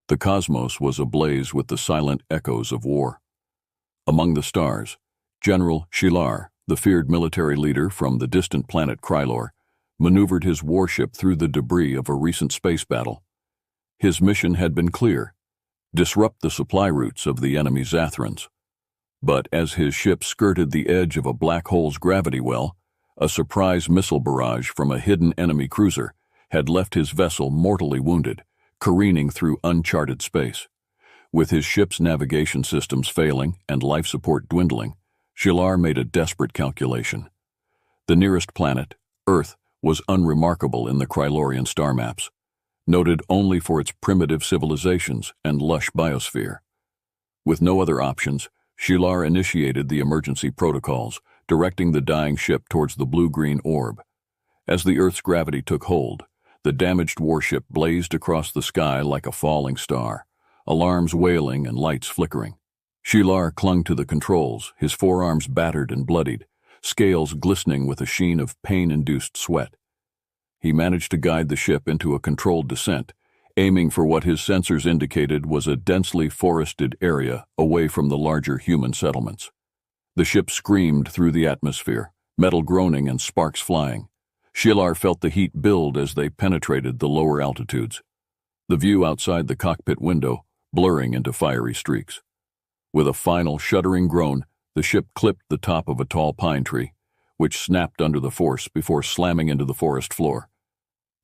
The cosmos was ablaze with the silent echoes of war. Among the stars, General Shilar, the feared military leader from the distant planet Krylor, maneuvered his warship through the debris of a recent space battle. His mission had been clear: disrupt the supply routes of the enemy Zathrans. But as his ship skirted the edge of a black hole's gravity well, a surprise missile barrage from a hidden enemy cruiser had left his vessel mortally wounded, careening through uncharted space. With his ship's navigation systems failing and life support dwindling, Shilar made a desperate calculation. The nearest planet, Earth, was unremarkable in the Krylorian star maps, noted only for its primitive civilizations and lush biosphere. With no other options, Shilar initiated the emergency protocols, directing the dying ship towards the blue-green orb. As the Earth's gravity took hold, the damaged warship blazed across the sky like a falling star, alarms wailing and lights flickering. Shilar clung to the controls, his forearms battered and bloodied, scales glistening with a sheen of pain-induced sweat. He managed to guide the ship into a controlled descent, aiming for what his sensors indicated was a densely forested area away from the larger human settlements. The ship screamed through the atmosphere, metal groaning and sparks flying. Shilar felt the heat build as they penetrated the lower altitudes, the view outside the cockpit window blurring into fiery streaks. With a final shuddering groan, the ship clipped the top of a tall pine tree, which snapped under the force before slamming into the forest floor.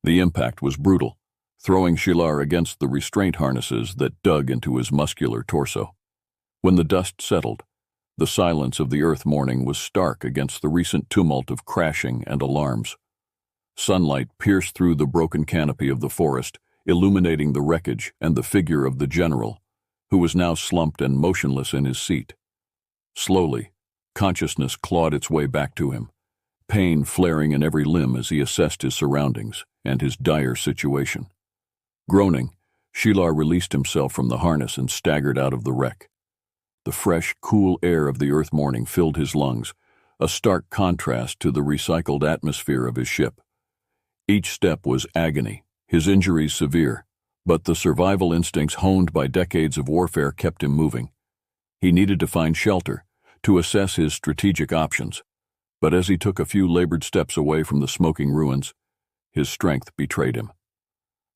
The impact was brutal, throwing Shilar against the restraint harnesses that dug into his muscular torso. When the dust settled, the silence of the Earth morning was stark against the recent tumult of crashing and alarms. Sunlight pierced through the broken canopy of the forest, illuminating the wreckage and the figure of the general, who was now slumped and motionless in his seat. Slowly, consciousness clawed its way back to him, pain flaring in every limb as he assessed his surroundings and his dire situation. Groaning, Shilar released himself from the harness and staggered out of the wreck. The fresh, cool air of the Earth morning filled his lungs, a stark contrast to the recycled atmosphere of his ship. Each step was agony, his injuries severe, but the survival instincts honed by decades of warfare kept him moving. He needed to find shelter, to assess his strategic options, but as he took a few labored steps away from the smoking ruins, his strength betrayed him.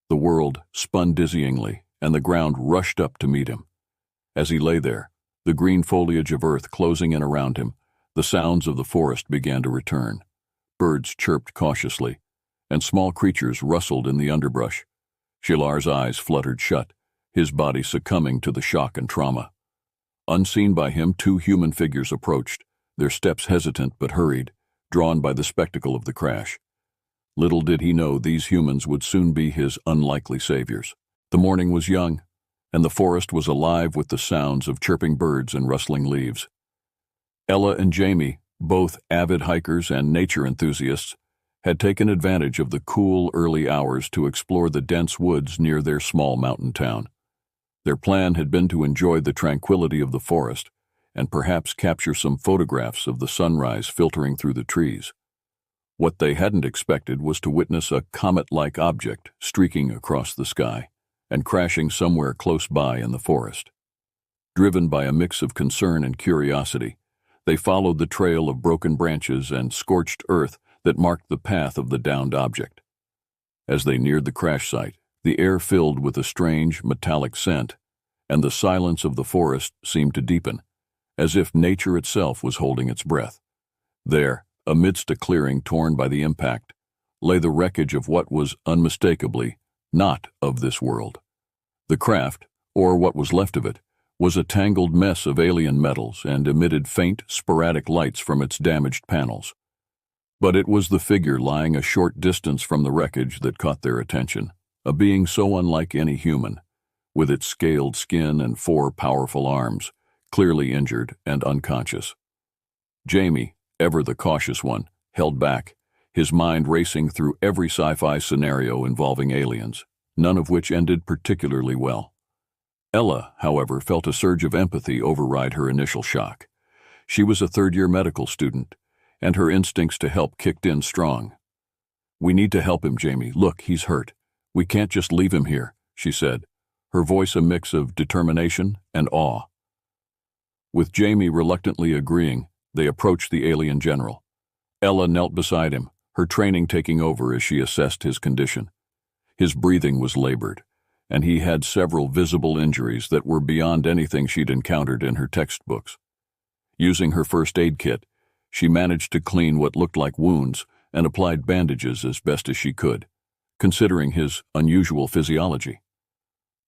The world spun dizzyingly, and the ground rushed up to meet him. As he lay there, the green foliage of Earth closing in around him, the sounds of the forest began to return. Birds chirped cautiously, and small creatures rustled in the underbrush. Shilar's eyes fluttered shut, his body succumbing to the shock and trauma. Unseen by him, two human figures approached, their steps hesitant but hurried, drawn by the spectacle of the crash. Little did he know these humans would soon be his unlikely saviors. The morning was young, and the forest was alive with the sounds of chirping birds and rustling leaves. Ella and Jamie, both avid hikers and nature enthusiasts, had taken advantage of the cool early hours to explore the dense woods near their small mountain town. Their plan had been to enjoy the tranquility of the forest and perhaps capture some photographs of the sunrise filtering through the trees. What they hadn't expected was to witness a comet-like object streaking across the sky and crashing somewhere close by in the forest. Driven by a mix of concern and curiosity, they followed the trail of broken branches and scorched earth that marked the path of the downed object. As they neared the crash site, the air filled with a strange, metallic scent, and the silence of the forest seemed to deepen, as if nature itself was holding its breath. There, amidst a clearing torn by the impact, lay the wreckage of what was unmistakably not of this world. The craft, or what was left of it, was a tangled mess of alien metals and emitted faint, sporadic lights from its damaged panels. But it was the figure lying a short distance from the wreckage that caught their attention, a being so unlike any human, with its scaled skin and 4 powerful arms, clearly injured and unconscious. Jamie, ever the cautious one, held back, his mind racing through every sci-fi scenario involving aliens, none of which ended particularly well. Ella, however, felt a surge of empathy override her initial shock. She was a third-year medical student, and her instincts to help kicked in strong. "We need to help him, Jamie. Look, he's hurt. We can't just leave him here," she said, her voice a mix of determination and awe. With Jamie reluctantly agreeing, they approached the alien general. Ella knelt beside him, her training taking over as she assessed his condition. His breathing was labored, and he had several visible injuries that were beyond anything she'd encountered in her textbooks. Using her first aid kit, she managed to clean what looked like wounds and applied bandages as best as she could, considering his unusual physiology.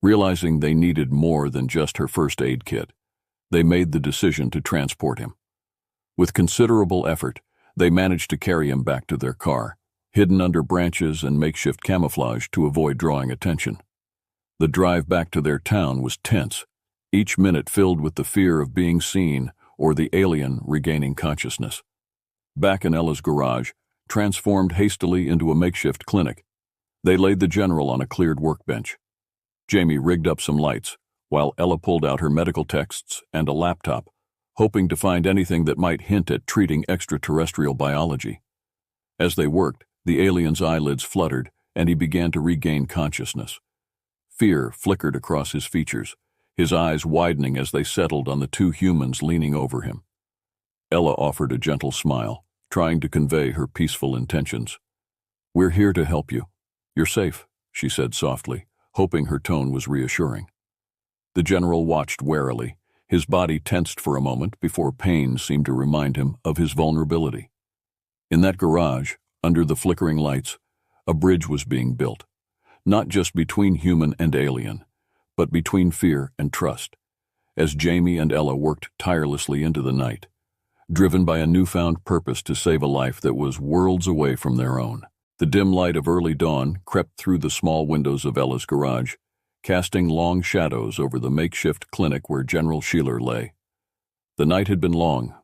Realizing they needed more than just her first aid kit, they made the decision to transport him. With considerable effort, they managed to carry him back to their car, hidden under branches and makeshift camouflage to avoid drawing attention. The drive back to their town was tense, each minute filled with the fear of being seen or the alien regaining consciousness. Back in Ella's garage, transformed hastily into a makeshift clinic, they laid the general on a cleared workbench. Jamie rigged up some lights, while Ella pulled out her medical texts and a laptop, hoping to find anything that might hint at treating extraterrestrial biology. As they worked, the alien's eyelids fluttered, and he began to regain consciousness. Fear flickered across his features, his eyes widening as they settled on the two humans leaning over him. Ella offered a gentle smile, trying to convey her peaceful intentions. "We're here to help you. You're safe," she said softly, hoping her tone was reassuring. The general watched warily, his body tensed for a moment before pain seemed to remind him of his vulnerability. In that garage, under the flickering lights, a bridge was being built, not just between human and alien, but between fear and trust, as Jamie and Ella worked tirelessly into the night, driven by a newfound purpose to save a life that was worlds away from their own. The dim light of early dawn crept through the small windows of Ella's garage, casting long shadows over the makeshift clinic where General Sheeler lay. The night had been long,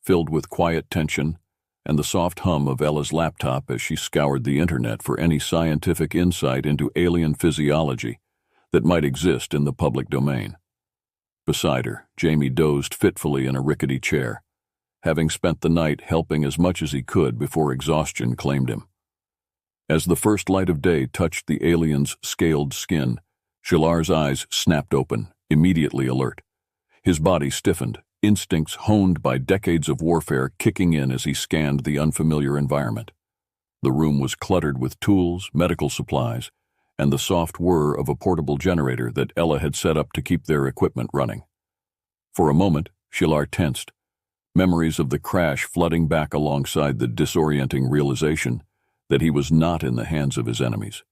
filled with quiet tension and the soft hum of Ella's laptop as she scoured the internet for any scientific insight into alien physiology that might exist in the public domain. Beside her, Jamie dozed fitfully in a rickety chair, having spent the night helping as much as he could before exhaustion claimed him. As the first light of day touched the alien's scaled skin, Shilar's eyes snapped open, immediately alert. His body stiffened, instincts honed by decades of warfare kicking in as he scanned the unfamiliar environment. The room was cluttered with tools, medical supplies, and the soft whir of a portable generator that Ella had set up to keep their equipment running. For a moment, Shilar tensed, memories of the crash flooding back alongside the disorienting realization that he was not in the hands of his enemies,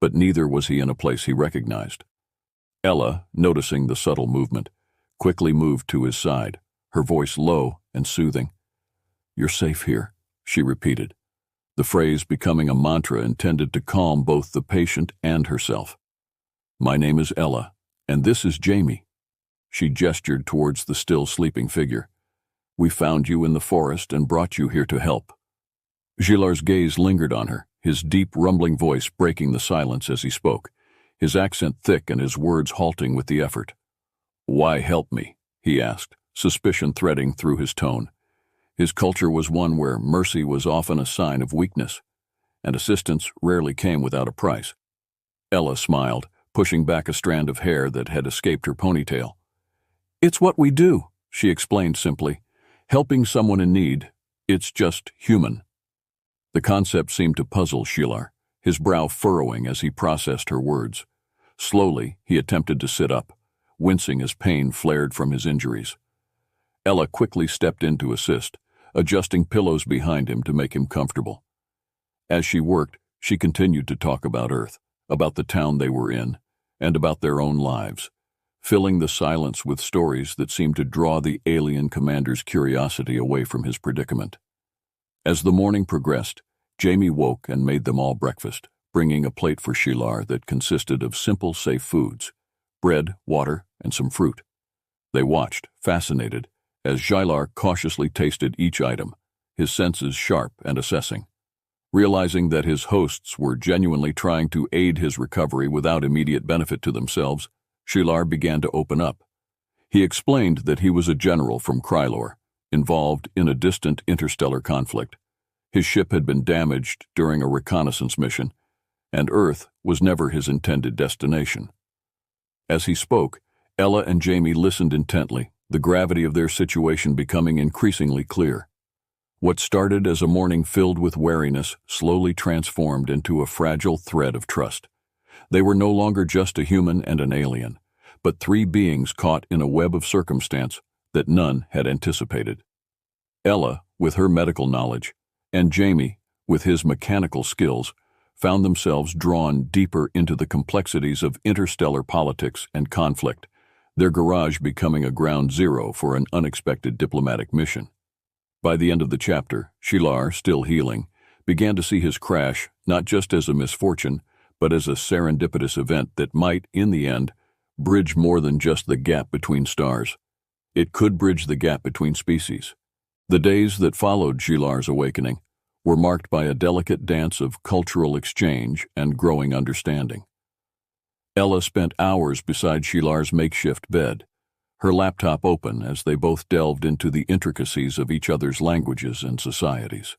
but neither was he in a place he recognized. Ella, noticing the subtle movement, quickly moved to his side, her voice low and soothing. "You're safe here," she repeated, the phrase becoming a mantra intended to calm both the patient and herself. "My name is Ella, and this is Jamie." She gestured towards the still sleeping figure. "We found you in the forest and brought you here to help." Gilar's gaze lingered on her, his deep, rumbling voice breaking the silence as he spoke, his accent thick and his words halting with the effort. "Why help me?" he asked, suspicion threading through his tone. His culture was one where mercy was often a sign of weakness, and assistance rarely came without a price. Ella smiled, pushing back a strand of hair that had escaped her ponytail. "It's what we do," she explained simply. "Helping someone in need, it's just human." The concept seemed to puzzle Shilar, his brow furrowing as he processed her words. Slowly, he attempted to sit up, wincing as pain flared from his injuries. Ella quickly stepped in to assist, adjusting pillows behind him to make him comfortable. As she worked, she continued to talk about Earth, about the town they were in, and about their own lives, filling the silence with stories that seemed to draw the alien commander's curiosity away from his predicament. As the morning progressed, Jamie woke and made them all breakfast, bringing a plate for Shilar that consisted of simple, safe foods: bread, water, and some fruit. They watched, fascinated, as Shilar cautiously tasted each item, his senses sharp and assessing. Realizing that his hosts were genuinely trying to aid his recovery without immediate benefit to themselves, Shilar began to open up. He explained that he was a general from Krylor, involved in a distant interstellar conflict. His ship had been damaged during a reconnaissance mission, and Earth was never his intended destination. As he spoke, Ella and Jamie listened intently, the gravity of their situation becoming increasingly clear. What started as a morning filled with wariness slowly transformed into a fragile thread of trust. They were no longer just a human and an alien, but three beings caught in a web of circumstance that none had anticipated. Ella, with her medical knowledge, and Jamie, with his mechanical skills, found themselves drawn deeper into the complexities of interstellar politics and conflict, their garage becoming a ground zero for an unexpected diplomatic mission. By the end of the chapter, Shilar, still healing, began to see his crash not just as a misfortune, but as a serendipitous event that might, in the end, bridge more than just the gap between stars. It could bridge the gap between species. The days that followed Shilar's awakening were marked by a delicate dance of cultural exchange and growing understanding. Ella spent hours beside Shilar's makeshift bed, her laptop open as they both delved into the intricacies of each other's languages and societies.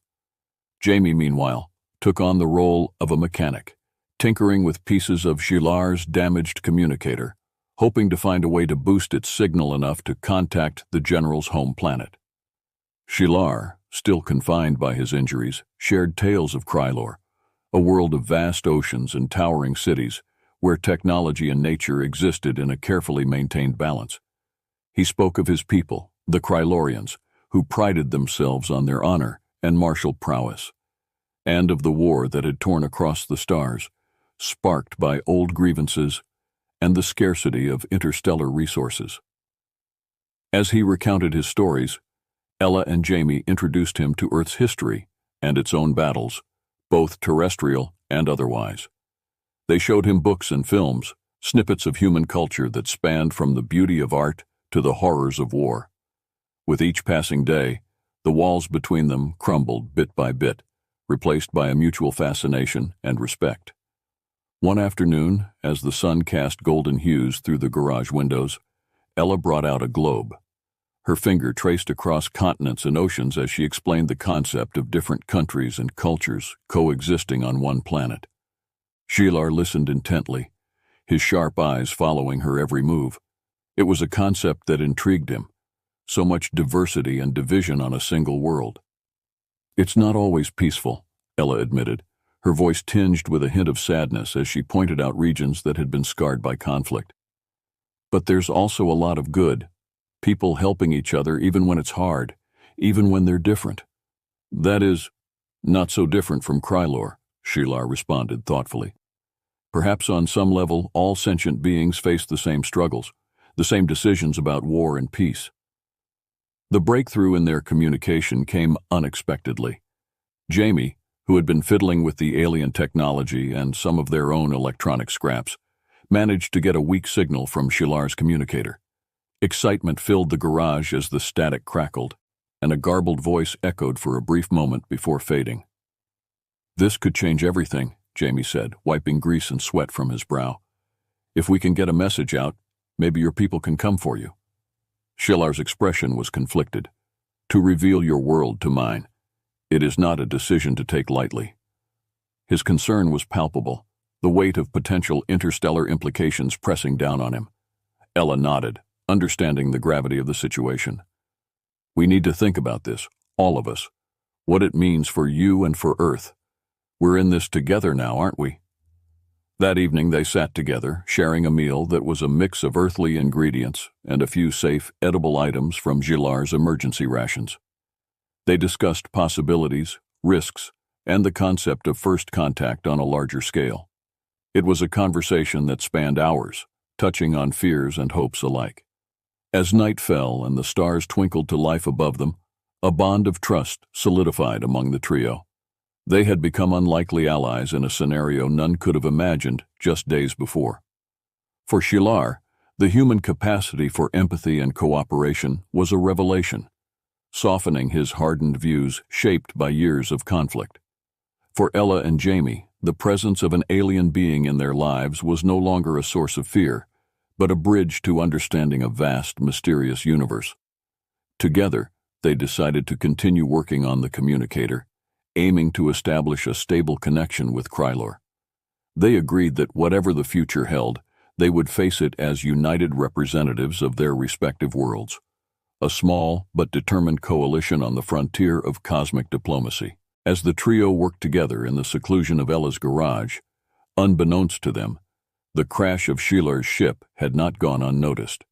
Jamie, meanwhile, took on the role of a mechanic, tinkering with pieces of Shilar's damaged communicator, hoping to find a way to boost its signal enough to contact the General's home planet. Shilar, still confined by his injuries, shared tales of Krylor, a world of vast oceans and towering cities where technology and nature existed in a carefully maintained balance. He spoke of his people, the Krylorians, who prided themselves on their honor and martial prowess, and of the war that had torn across the stars, sparked by old grievances and the scarcity of interstellar resources. As he recounted his stories, Ella and Jamie introduced him to Earth's history and its own battles, both terrestrial and otherwise. They showed him books and films, snippets of human culture that spanned from the beauty of art to the horrors of war. With each passing day, the walls between them crumbled bit by bit, replaced by a mutual fascination and respect. One afternoon, as the sun cast golden hues through the garage windows, Ella brought out a globe. Her finger traced across continents and oceans as she explained the concept of different countries and cultures coexisting on one planet. Shilar listened intently, his sharp eyes following her every move. It was a concept that intrigued him, so much diversity and division on a single world. "It's not always peaceful," Ella admitted, her voice tinged with a hint of sadness as she pointed out regions that had been scarred by conflict. "But there's also a lot of good, people helping each other even when it's hard, even when they're different." "That is, not so different from Krylor," Shilar responded thoughtfully. "Perhaps on some level all sentient beings face the same struggles, the same decisions about war and peace." The breakthrough in their communication came unexpectedly. Jamie, who had been fiddling with the alien technology and some of their own electronic scraps, managed to get a weak signal from Shilar's communicator. Excitement filled the garage as the static crackled, and a garbled voice echoed for a brief moment before fading. "This could change everything," Jamie said, wiping grease and sweat from his brow. "If we can get a message out, maybe your people can come for you." Shilar's expression was conflicted. "To reveal your world to mine. It is not a decision to take lightly." His concern was palpable, the weight of potential interstellar implications pressing down on him. Ella nodded, understanding the gravity of the situation. "We need to think about this, all of us. What it means for you and for Earth. We're in this together now, aren't we?" That evening they sat together, sharing a meal that was a mix of earthly ingredients and a few safe, edible items from Shilar's emergency rations. They discussed possibilities, risks, and the concept of first contact on a larger scale. It was a conversation that spanned hours, touching on fears and hopes alike. As night fell and the stars twinkled to life above them, a bond of trust solidified among the trio. They had become unlikely allies in a scenario none could have imagined just days before. For Shilar, the human capacity for empathy and cooperation was a revelation, softening his hardened views shaped by years of conflict. For Ella and Jamie, the presence of an alien being in their lives was no longer a source of fear, but a bridge to understanding a vast, mysterious universe. Together, they decided to continue working on the communicator, aiming to establish a stable connection with Krylor. They agreed that whatever the future held, They would face it as united representatives of their respective worlds, a small but determined coalition on the frontier of cosmic diplomacy. As the trio worked together in the seclusion of Ella's garage, unbeknownst to them, the crash of Sheilar's ship had not gone unnoticed.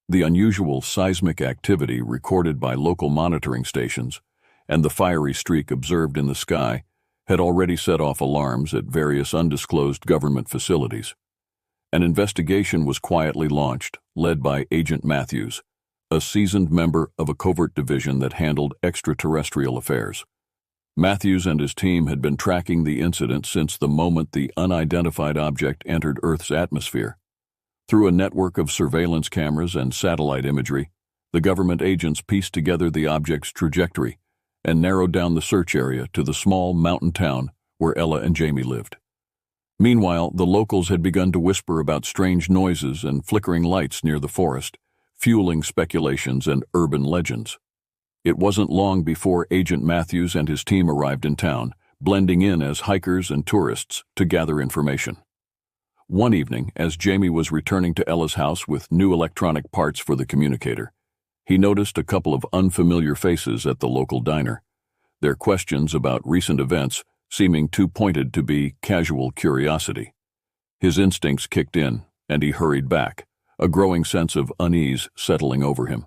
The unusual seismic activity recorded by local monitoring stations and the fiery streak observed in the sky had already set off alarms at various undisclosed government facilities. An investigation was quietly launched, led by Agent Matthews, a seasoned member of a covert division that handled extraterrestrial affairs. Matthews and his team had been tracking the incident since the moment the unidentified object entered Earth's atmosphere. Through a network of surveillance cameras and satellite imagery, the government agents pieced together the object's trajectory and narrowed down the search area to the small mountain town where Ella and Jamie lived. Meanwhile, the locals had begun to whisper about strange noises and flickering lights near the forest, fueling speculations and urban legends. It wasn't long before Agent Matthews and his team arrived in town, blending in as hikers and tourists to gather information. One evening, as Jamie was returning to Ella's house with new electronic parts for the communicator, he noticed a couple of unfamiliar faces at the local diner, their questions about recent events seeming too pointed to be casual curiosity. His instincts kicked in, and he hurried back, a growing sense of unease settling over him.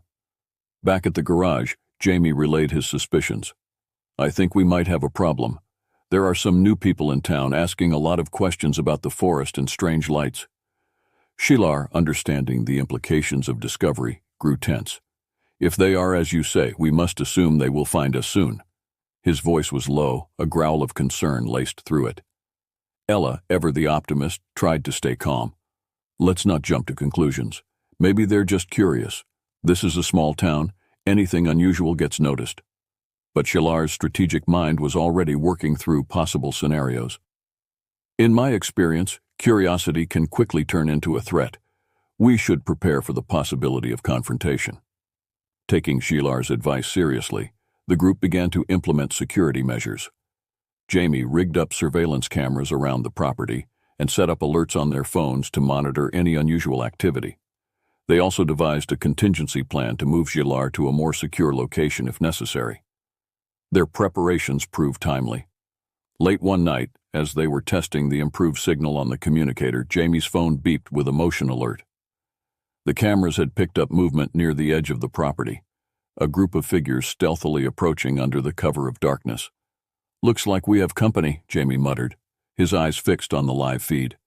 Back at the garage, Jamie relayed his suspicions. "I think we might have a problem. There are some new people in town asking a lot of questions about the forest and strange lights." Sheilar, understanding the implications of discovery, grew tense. "If they are as you say, we must assume they will find us soon." His voice was low, a growl of concern laced through it. Ella, ever the optimist, tried to stay calm. "Let's not jump to conclusions. Maybe they're just curious. This is a small town. Anything unusual gets noticed." But Sheilar's strategic mind was already working through possible scenarios. "In my experience, curiosity can quickly turn into a threat. We should prepare for the possibility of confrontation." Taking Sheilar's advice seriously, the group began to implement security measures. Jamie rigged up surveillance cameras around the property and set up alerts on their phones to monitor any unusual activity. They also devised a contingency plan to move Sheilar to a more secure location if necessary. Their preparations proved timely. Late one night, as they were testing the improved signal on the communicator, Jamie's phone beeped with a motion alert. The cameras had picked up movement near the edge of the property, a group of figures stealthily approaching under the cover of darkness. "Looks like we have company," Jamie muttered, his eyes fixed on the live feed.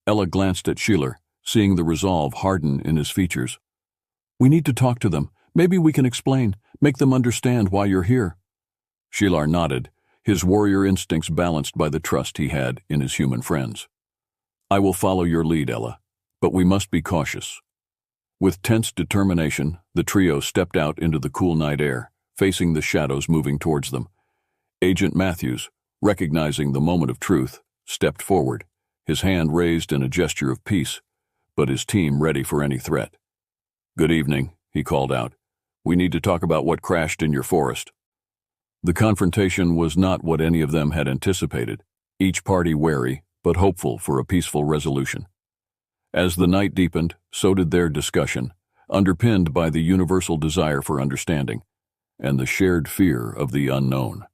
Ella glanced at Sheilar, seeing the resolve harden in his features. "We need to talk to them. Maybe we can explain, make them understand why you're here." Sheilar nodded, his warrior instincts balanced by the trust he had in his human friends. "I will follow your lead, Ella, but we must be cautious." With tense determination, the trio stepped out into the cool night air, facing the shadows moving towards them. Agent Matthews, recognizing the moment of truth, stepped forward, his hand raised in a gesture of peace, but his team ready for any threat. "Good evening," he called out. "We need to talk about what crashed in your forest." The confrontation was not what any of them had anticipated, each party wary but hopeful for a peaceful resolution. As the night deepened, so did their discussion, underpinned by the universal desire for understanding and the shared fear of the unknown.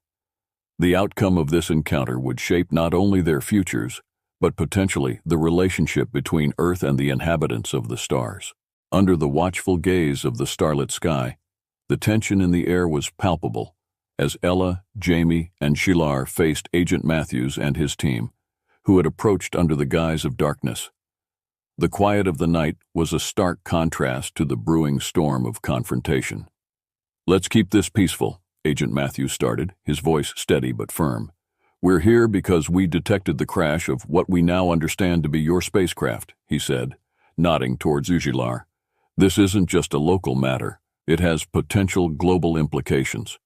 The outcome of this encounter would shape not only their futures, but potentially the relationship between Earth and the inhabitants of the stars. Under the watchful gaze of the starlit sky, the tension in the air was palpable as Ella, Jamie, and Sheilar faced Agent Matthews and his team, who had approached under the guise of darkness. The quiet of the night was a stark contrast to the brewing storm of confrontation. "Let's keep this peaceful," Agent Matthews started, his voice steady but firm. "We're here because we detected the crash of what we now understand to be your spacecraft," he said, nodding towards Sheilar. "This isn't just a local matter. It has potential global implications."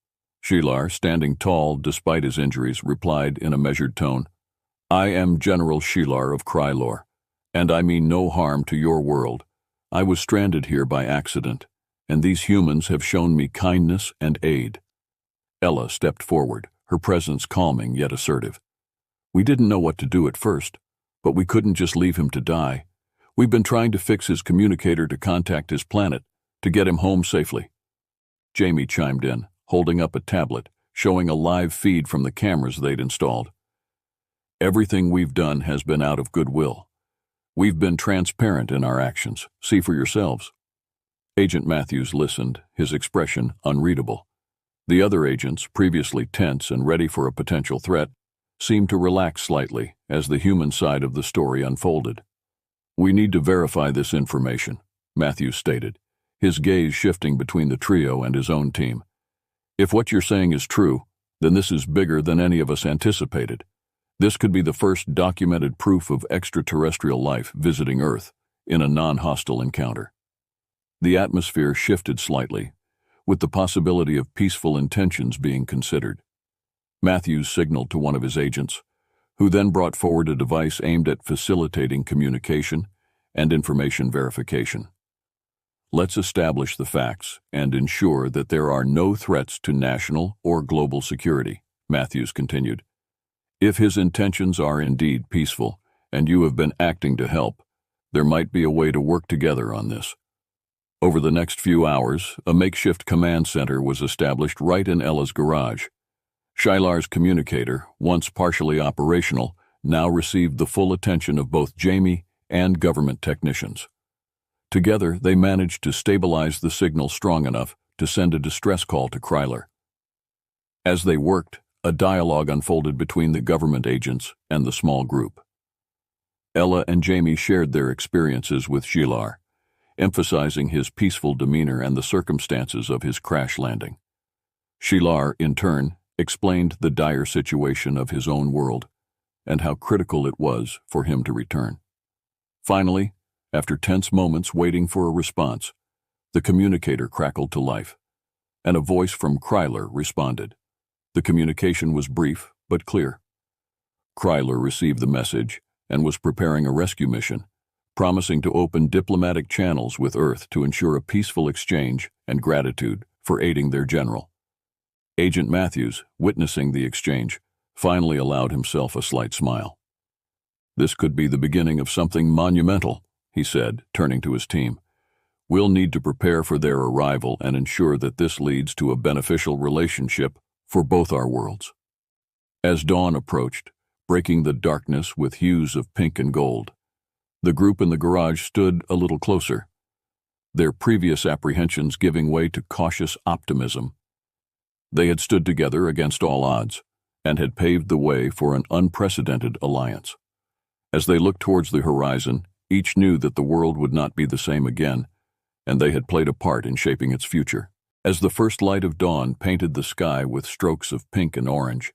Sheilar, standing tall despite his injuries, replied in a measured tone, "I am General Sheilar of Krylor, and I mean no harm to your world. I was stranded here by accident, and these humans have shown me kindness and aid." Ella stepped forward, her presence calming yet assertive. "We didn't know what to do at first, but we couldn't just leave him to die. We've been trying to fix his communicator to contact his planet, to get him home safely." Jamie chimed in, holding up a tablet, showing a live feed from the cameras they'd installed. "Everything we've done has been out of goodwill. We've been transparent in our actions. See for yourselves." Agent Matthews listened, his expression unreadable. The other agents, previously tense and ready for a potential threat, seemed to relax slightly as the human side of the story unfolded. "We need to verify this information," Matthews stated, his gaze shifting between the trio and his own team. "If what you're saying is true, then this is bigger than any of us anticipated. This could be the first documented proof of extraterrestrial life visiting Earth in a non-hostile encounter." The atmosphere shifted slightly, with the possibility of peaceful intentions being considered. Matthews signaled to one of his agents, who then brought forward a device aimed at facilitating communication and information verification. "Let's establish the facts and ensure that there are no threats to national or global security," Matthews continued. "If his intentions are indeed peaceful and you have been acting to help, there might be a way to work together on this." Over the next few hours, a makeshift command center was established right in Ella's garage. Shylar's communicator, once partially operational, now received the full attention of both Jamie and government technicians. Together, they managed to stabilize the signal strong enough to send a distress call to Kryler. As they worked, a dialogue unfolded between the government agents and the small group. Ella and Jamie shared their experiences with Shylar, emphasizing his peaceful demeanor and the circumstances of his crash landing. Shylar, in turn, explained the dire situation of his own world and how critical it was for him to return. Finally, after tense moments waiting for a response, the communicator crackled to life, and a voice from Kryler responded. The communication was brief but clear. Kryler received the message and was preparing a rescue mission, promising to open diplomatic channels with Earth to ensure a peaceful exchange and gratitude for aiding their general. Agent Matthews, witnessing the exchange, finally allowed himself a slight smile. "This could be the beginning of something monumental," he said, turning to his team. "We'll need to prepare for their arrival and ensure that this leads to a beneficial relationship for both our worlds." As dawn approached, breaking the darkness with hues of pink and gold, the group in the garage stood a little closer, their previous apprehensions giving way to cautious optimism. They had stood together against all odds and had paved the way for an unprecedented alliance. As they looked towards the horizon, each knew that the world would not be the same again, and they had played a part in shaping its future. As the first light of dawn painted the sky with strokes of pink and orange,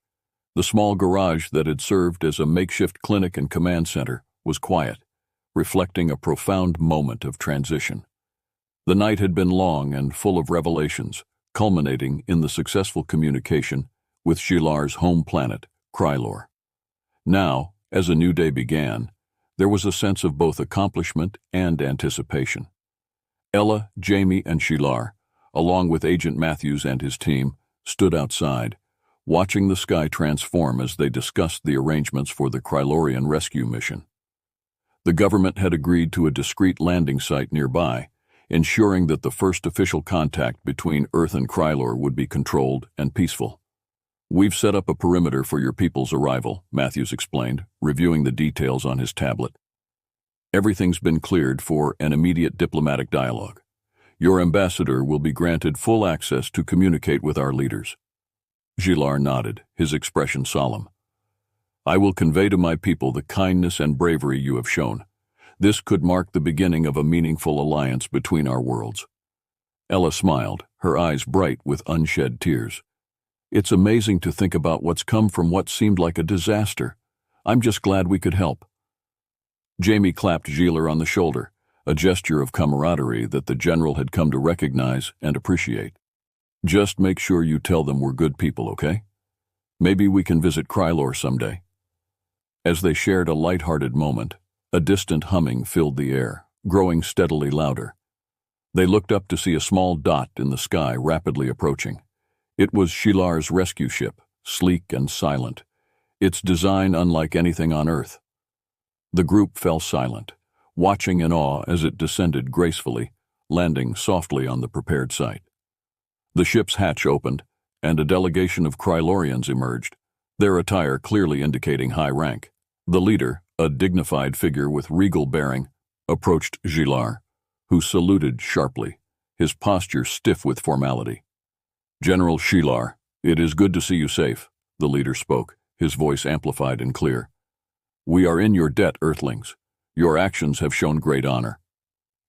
the small garage that had served as a makeshift clinic and command center was quiet, reflecting a profound moment of transition. The night had been long and full of revelations, culminating in the successful communication with Shylar's home planet, Krylor. Now, as a new day began, there was a sense of both accomplishment and anticipation. Ella, Jamie, and Shylar, along with Agent Matthews and his team, stood outside, watching the sky transform as they discussed the arrangements for the Krylorian rescue mission. The government had agreed to a discreet landing site nearby, ensuring that the first official contact between Earth and Krylor would be controlled and peaceful. "We've set up a perimeter for your people's arrival," Matthews explained, reviewing the details on his tablet. "Everything's been cleared for an immediate diplomatic dialogue. Your ambassador will be granted full access to communicate with our leaders." Shylar nodded, his expression solemn. "I will convey to my people the kindness and bravery you have shown. This could mark the beginning of a meaningful alliance between our worlds." Ella smiled, her eyes bright with unshed tears. "It's amazing to think about what's come from what seemed like a disaster. I'm just glad we could help." Jamie clapped Shylar on the shoulder, a gesture of camaraderie that the general had come to recognize and appreciate. "Just make sure you tell them we're good people, okay? Maybe we can visit Krylor someday." As they shared a light-hearted moment, a distant humming filled the air, growing steadily louder. They looked up to see a small dot in the sky rapidly approaching. It was Shylar's rescue ship, sleek and silent, its design unlike anything on Earth. The group fell silent, watching in awe as it descended gracefully, landing softly on the prepared site. The ship's hatch opened, and a delegation of Krylorians emerged, their attire clearly indicating high rank. The leader, a dignified figure with regal bearing, approached Gilar, who saluted sharply, his posture stiff with formality. "General Shilar, it is good to see you safe," the leader spoke, his voice amplified and clear. "We are in your debt, Earthlings. Your actions have shown great honor."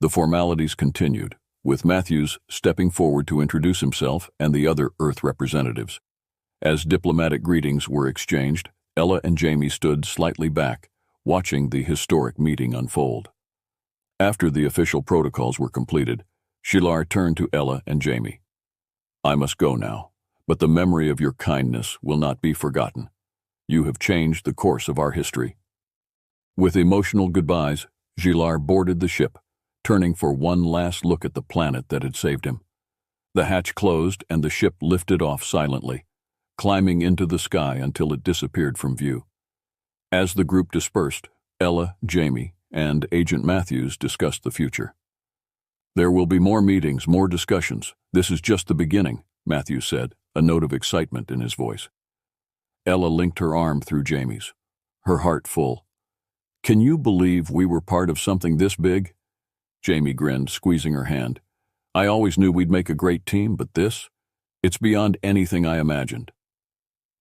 The formalities continued, with Matthews stepping forward to introduce himself and the other Earth representatives. As diplomatic greetings were exchanged, Ella and Jamie stood slightly back, watching the historic meeting unfold. After the official protocols were completed, Shilar turned to Ella and Jamie. "I must go now, but the memory of your kindness will not be forgotten. You have changed the course of our history." With emotional goodbyes, Gilar boarded the ship, turning for one last look at the planet that had saved him. The hatch closed and the ship lifted off silently, climbing into the sky until it disappeared from view. As the group dispersed, Ella, Jamie, and Agent Matthews discussed the future. "There will be more meetings, more discussions. This is just the beginning," Matthews said, a note of excitement in his voice. Ella linked her arm through Jamie's, her heart full. "Can you believe we were part of something this big?" Jamie grinned, squeezing her hand. "I always knew we'd make a great team, but it's beyond anything I imagined."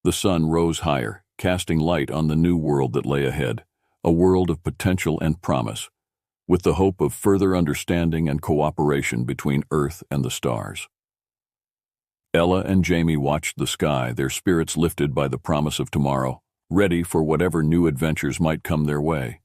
The sun rose higher, casting light on the new world that lay ahead, a world of potential and promise, with the hope of further understanding and cooperation between Earth and the stars. Ella and Jamie watched the sky, their spirits lifted by the promise of tomorrow, ready for whatever new adventures might come their way.